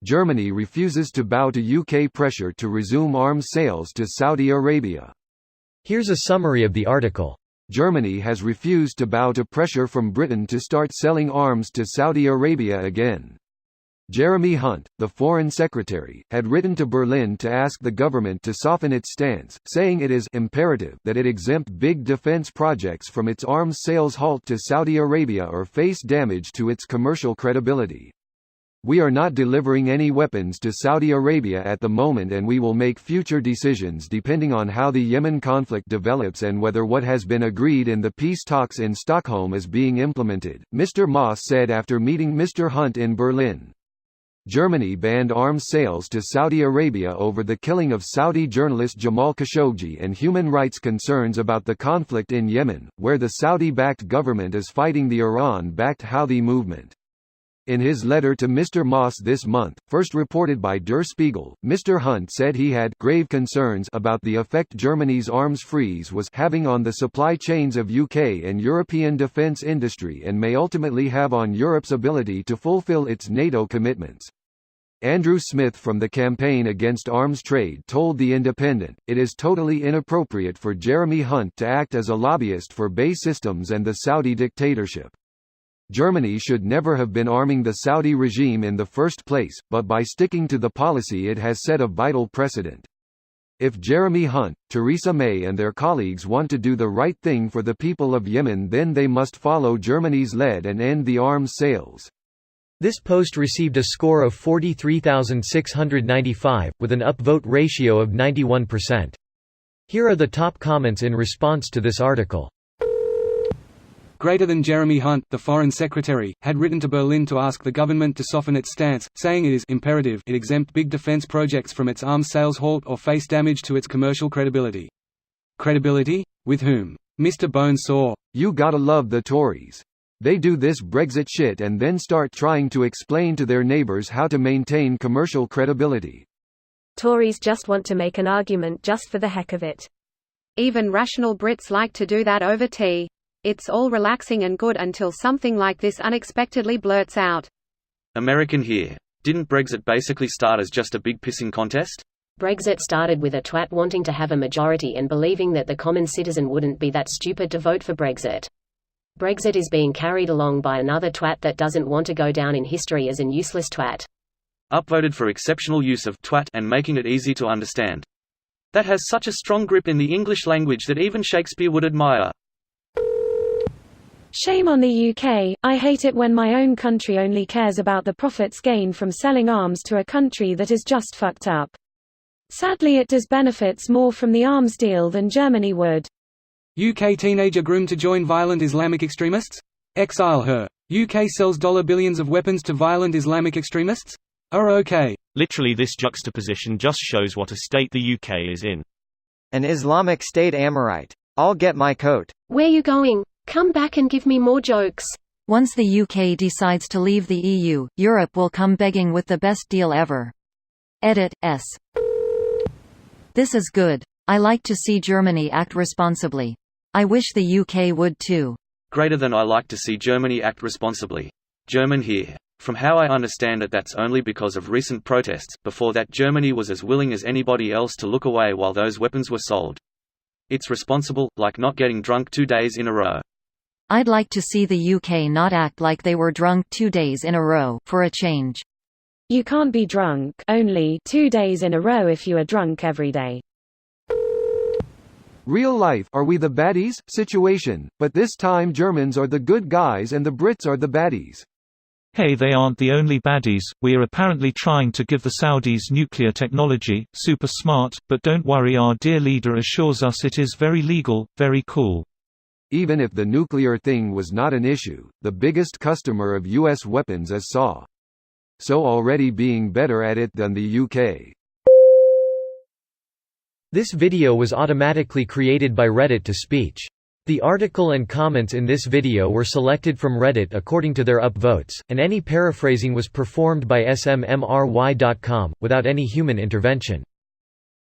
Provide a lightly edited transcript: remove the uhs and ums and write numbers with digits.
Germany refuses to bow to UK pressure to resume arms sales to Saudi Arabia. Here's a summary of the article. Germany has refused to bow to pressure from Britain to start selling arms to Saudi Arabia again. Jeremy Hunt, the Foreign Secretary, had written to Berlin to ask the government to soften its stance, saying it is imperative that it exempt big defense projects from its arms sales halt to Saudi Arabia or face damage to its commercial credibility. We are not delivering any weapons to Saudi Arabia at the moment, and we will make future decisions depending on how the Yemen conflict develops and whether what has been agreed in the peace talks in Stockholm is being implemented, Mr. Moss said after meeting Mr. Hunt in Berlin. Germany banned arms sales to Saudi Arabia over the killing of Saudi journalist Jamal Khashoggi and human rights concerns about the conflict in Yemen, where the Saudi-backed government is fighting the Iran-backed Houthi movement. In his letter to Mr. Moss this month, first reported by Der Spiegel, Mr. Hunt said he had grave concerns about the effect Germany's arms freeze was having on the supply chains of UK and European defence industry and may ultimately have on Europe's ability to fulfil its NATO commitments. Andrew Smith from the Campaign Against Arms Trade told The Independent, "It is totally inappropriate for Jeremy Hunt to act as a lobbyist for BAE Systems and the Saudi dictatorship. Germany should never have been arming the Saudi regime in the first place, but by sticking to the policy it has set a vital precedent. If Jeremy Hunt, Theresa May and their colleagues want to do the right thing for the people of Yemen, then they must follow Germany's lead and end the arms sales." This post received a score of 43,695, with an upvote ratio of 91%. Here are the top comments in response to this article. Greater than Jeremy Hunt, the Foreign Secretary, had written to Berlin to ask the government to soften its stance, saying it is imperative it exempt big defense projects from its arms sales halt or face damage to its commercial credibility. Credibility? With whom? Mr. Bonesaw. You gotta love the Tories. They do this Brexit shit and then start trying to explain to their neighbours how to maintain commercial credibility. Tories just want to make an argument just for the heck of it. Even rational Brits like to do that over tea. It's all relaxing and good until something like this unexpectedly blurts out. American here. Didn't Brexit basically start as just a big pissing contest? Brexit started with a twat wanting to have a majority and believing that the common citizen wouldn't be that stupid to vote for Brexit. Brexit is being carried along by another twat that doesn't want to go down in history as an useless twat. Upvoted for exceptional use of twat and making it easy to understand. That has such a strong grip in the English language that even Shakespeare would admire. Shame on the UK, I hate it when my own country only cares about the profits gained from selling arms to a country that is just fucked up. Sadly it does benefits more from the arms deal than Germany would. UK teenager groomed to join violent Islamic extremists? Exile her. UK sells billions of weapons to violent Islamic extremists? Okay. Literally this juxtaposition just shows what a state the UK is in. An Islamic State Amorite. I'll get my coat. Where you going? Come back and give me more jokes. Once the UK decides to leave the EU, Europe will come begging with the best deal ever. Edit, S. This is good. I like to see Germany act responsibly. I wish the UK would too. Greater than I like to see Germany act responsibly. German here. From how I understand it, that's only because of recent protests. Before that, Germany was as willing as anybody else to look away while those weapons were sold. It's responsible, like not getting drunk 2 days in a row. I'd like to see the UK not act like they were drunk 2 days in a row, for a change. You can't be drunk only 2 days in a row if you are drunk every day. Real life "are we the baddies" situation, but this time Germans are the good guys and the Brits are the baddies. Hey, they aren't the only baddies. We're apparently trying to give the Saudis nuclear technology, super smart, but don't worry, our dear leader assures us it is very legal, very cool. Even if the nuclear thing was not an issue, the biggest customer of US weapons is SAW. So already being better at it than the UK. This video was automatically created by Reddit to speech. The article and comments in this video were selected from Reddit according to their upvotes, and any paraphrasing was performed by smmry.com, without any human intervention.